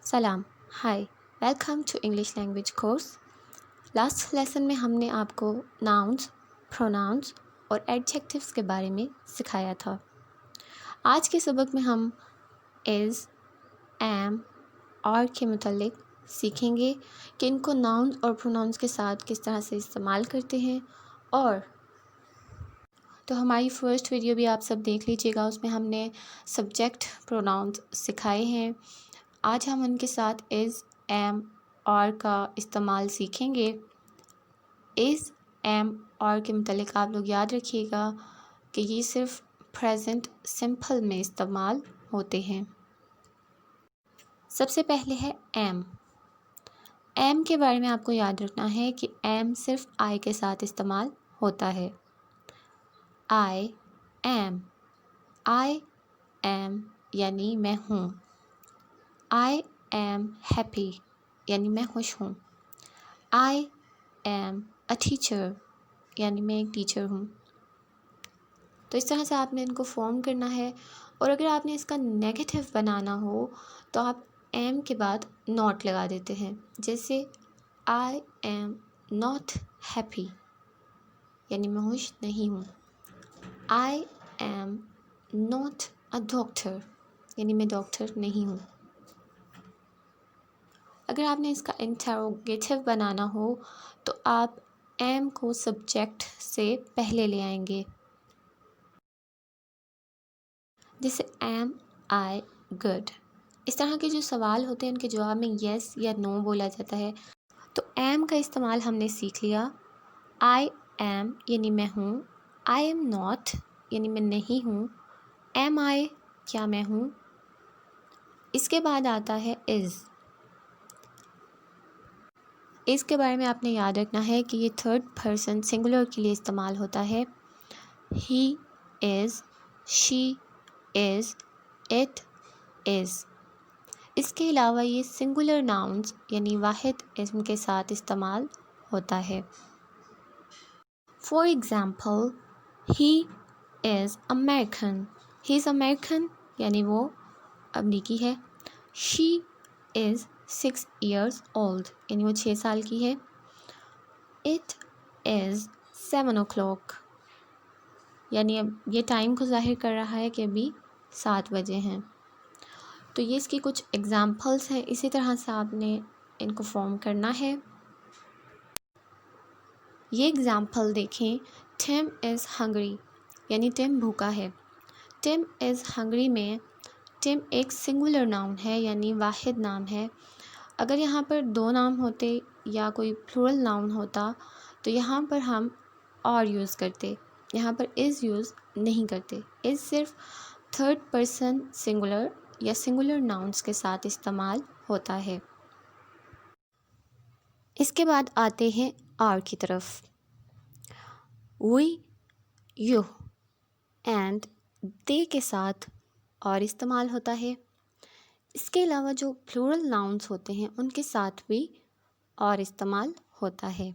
सलाम, hi, welcome to English language course. Last lesson में हमने आपको नाउन्स, प्रोनाउंस और एडजेक्टिव्स के बारे में सिखाया था। आज के सबक में हम इज़, एम, और के मुतालिक सीखेंगे कि इनको नाउन्स और प्रोनाउंस के साथ किस तरह से इस्तेमाल करते हैं। और तो हमारी फ़र्स्ट वीडियो भी आप सब देख लीजिएगा, उसमें हमने सब्जेक्ट प्रोनाउंस सिखाए हैं। आज हम उनके साथ इज़, एम, और का इस्तेमाल सीखेंगे। इज़, एम, और के मुतालिक आप लोग याद रखिएगा कि ये सिर्फ प्रेजेंट सिंपल में इस्तेमाल होते हैं। सबसे पहले है एम। एम के बारे में आपको याद रखना है कि एम सिर्फ आई के साथ इस्तेमाल होता है। आई एम यानी मैं हूँ। आई एम हैप्पी यानी मैं खुश हूँ। आई एम अ टीचर यानी मैं एक टीचर हूँ। तो इस तरह से आपने इनको फॉर्म करना है। और अगर आपने इसका नेगेटिव बनाना हो तो आप एम के बाद नॉट लगा देते हैं। जैसे आई एम नॉट हैप्पी यानी मैं खुश नहीं हूँ। I am not a doctor यानी मैं डॉक्टर नहीं हूँ। अगर आपने इसका इंटरोगेटिव बनाना हो तो आप एम को सब्जेक्ट से पहले ले आएंगे। जैसे एम आई गुड। इस तरह के जो सवाल होते हैं उनके जवाब में यस या नो बोला जाता है। तो एम का इस्तेमाल हमने सीख लिया। आई एम यानी मैं हूँ। आई एम नॉट यानी मैं नहीं हूँ। एम आई क्या मैं हूँ। इसके बाद आता है इज़। इसके बारे में आपने याद रखना है कि ये थर्ड पर्सन सिंगुलर के लिए इस्तेमाल होता है। He is, she is, it is. इसके अलावा ये सिंगुलर नाउन्स यानी वाहिद इस्म के साथ इस्तेमाल होता है। For example, he is American. He is American यानी वो अमरीकी है। शी इज़ 6 years old यानी वो 6 साल की है। इट इज़ 7 o'clock यानी अब ये टाइम को ज़ाहिर कर रहा है कि अभी 7 बजे हैं। तो ये इसकी कुछ एग्ज़ाम्पल्स हैं। इसी तरह से आपने इनको फॉर्म करना है। ये एग्ज़ाम्पल देखें। टिम इज़ हंग्री यानी टिम भूखा है। टिम इज़ हंग्री में टिम एक सिंगुलर नाउन है यानी वाहिद नाम है। अगर यहाँ पर दो नाम होते या कोई प्लूरल नाउन होता तो यहाँ पर हम और यूज़ करते, यहाँ पर इज़ यूज़ नहीं करते। इज़ सिर्फ थर्ड पर्सन सिंगुलर या सिंगुलर नाउन्स के साथ इस्तेमाल होता है। इसके बाद आते हैं आर की तरफ। वी, यू एंड दे के साथ और इस्तेमाल होता है। इसके अलावा जो प्लूरल नाउन्स होते हैं उनके साथ भी और इस्तेमाल होता है।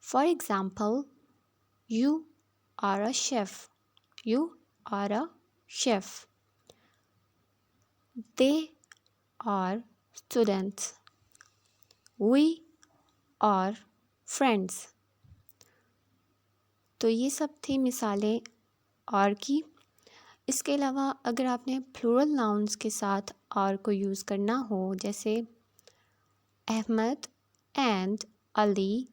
For example, you are a chef. You are a chef. They are students. We are friends. तो ये सब थी मिसालें और की। इसके अलावा अगर आपने प्लूरल नाउन्स के साथ और को यूज़ करना हो, जैसे अहमद एंड अली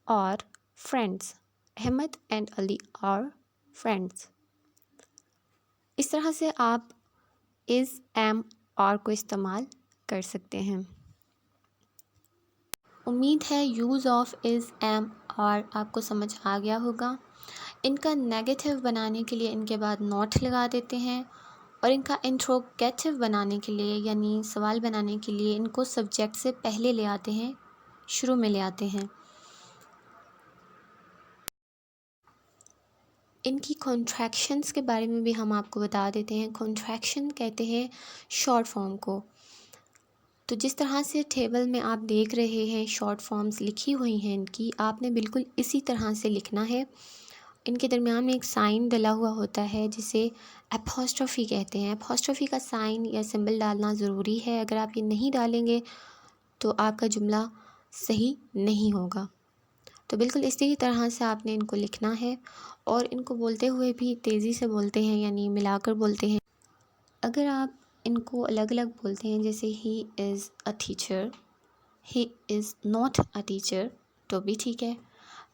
और फ्रेंड्स। अहमद एंड अली और फ्रेंड्स। इस तरह से आप इज़, एम, और को इस्तेमाल कर सकते हैं। उम्मीद है यूज़ ऑफ इज़, एम, और आपको समझ आ गया होगा। इनका नेगेटिव बनाने के लिए इनके बाद नॉट लगा देते हैं और इनका इंट्रोगेटिव बनाने के लिए यानी सवाल बनाने के लिए इनको सब्जेक्ट से पहले ले आते हैं, शुरू में ले आते हैं। इनकी कॉन्ट्रैक्शंस के बारे में भी हम आपको बता देते हैं। कॉन्ट्रैक्शन कहते हैं शॉर्ट फॉर्म को। तो जिस तरह से टेबल में आप देख रहे हैं शॉर्ट फॉर्म्स लिखी हुई हैं इनकी, आपने बिल्कुल इसी तरह से लिखना है। इनके दरमियान में एक साइन डला हुआ होता है जिसे एपोस्ट्रोफी कहते हैं। एपोस्ट्रोफी का साइन या सिंबल डालना ज़रूरी है। अगर आप ये नहीं डालेंगे तो आपका जुमला सही नहीं होगा। तो बिल्कुल इसी तरह से आपने इनको लिखना है और इनको बोलते हुए भी तेज़ी से बोलते हैं, यानी मिलाकर बोलते हैं। अगर आप इनको अलग अलग बोलते हैं, जैसे he is a teacher, he is not a teacher, तो भी ठीक है।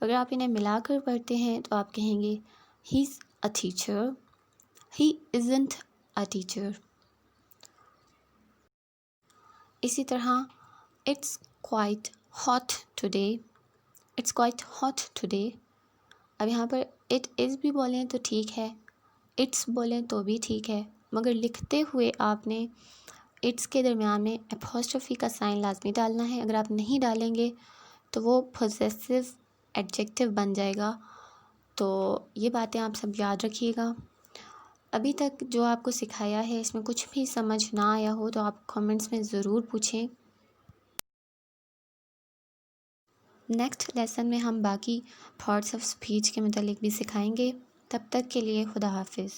अगर आप इन्हें मिलाकर पढ़ते हैं तो आप कहेंगे he is a teacher, he isn't a teacher. इसी तरह it's quite hot today, it's quite hot today. अब यहाँ पर इट इज़ भी बोलें तो ठीक है, इट्स बोलें तो भी ठीक है, मगर लिखते हुए आपने इट्स के दरमियान में एपोस्ट्रोफी का साइन लाजमी डालना है। अगर आप नहीं डालेंगे तो वो पोजेसिव एडजेक्टिव बन जाएगा। तो ये बातें आप सब याद रखिएगा। अभी तक जो आपको सिखाया है इसमें कुछ भी समझ ना आया हो तो आप कमेंट्स में ज़रूर पूछें। नेक्स्ट लेसन में हम बाकी पार्ट्स ऑफ स्पीच के मतलब भी सिखाएंगे। तब तक के लिए खुदा हाफिज़।